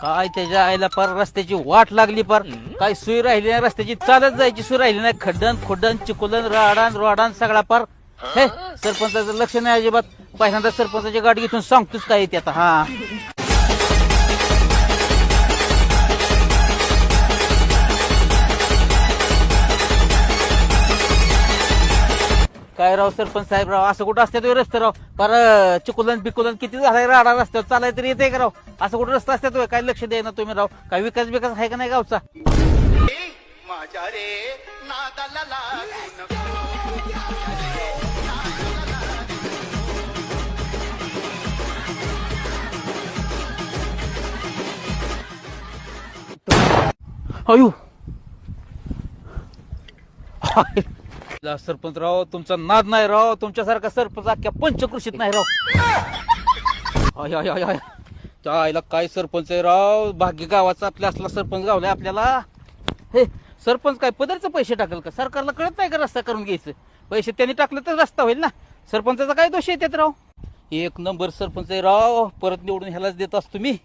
काय त्याच्या आईला पार रस्त्याची वाट लागली पार. काय सुई राहिली नाही रस्त्याची, चालत जायची सुई राहिली नाही. खड्डन खोड्डन चिकोलन राडान रोडान सगळा पार. हे सरपंचाचं लक्ष नाही अजिबात. पहिल्यांदा सरपंचाची गाडी घेऊन सांगतोच काय येते आता. हा काय राव सरपंच साहेब राव, असं कुठं असते रस्ते राव. पर चिकोलन बिकोलन किती झालाय राडा रस्त्यावर, चालाय तरी येते का राव. असं कुठं रस्ता असतात काय लक्ष द्याय ना तुम्ही राव. काय विकास बिकास आहे का नाही गावचा. माझ्या रे नादाला लागू नको. अयो सरपंच राव, तुमचा नाद नाही राव. तुमच्यासारखा सरपंच अख्ख्या पंचकृषीत नाही राव. आय आय आय आय, त्या आईला काय सरपंच आहे राव. भाग्य गावाचा आपल्या असला सरपंच गावलाय आपल्याला. हे सरपंच काय पदरचे पैसे टाकल का. सरकारला कळत नाही का रस्ता करून घ्यायचं. पैसे त्यांनी टाकले तर रस्ता होईल ना. सरपंचाचा काय दोष आहे त्यात राव. एक नंबर सरपंच आहे राव. परत निवडून ह्यालाच देत असतो मी.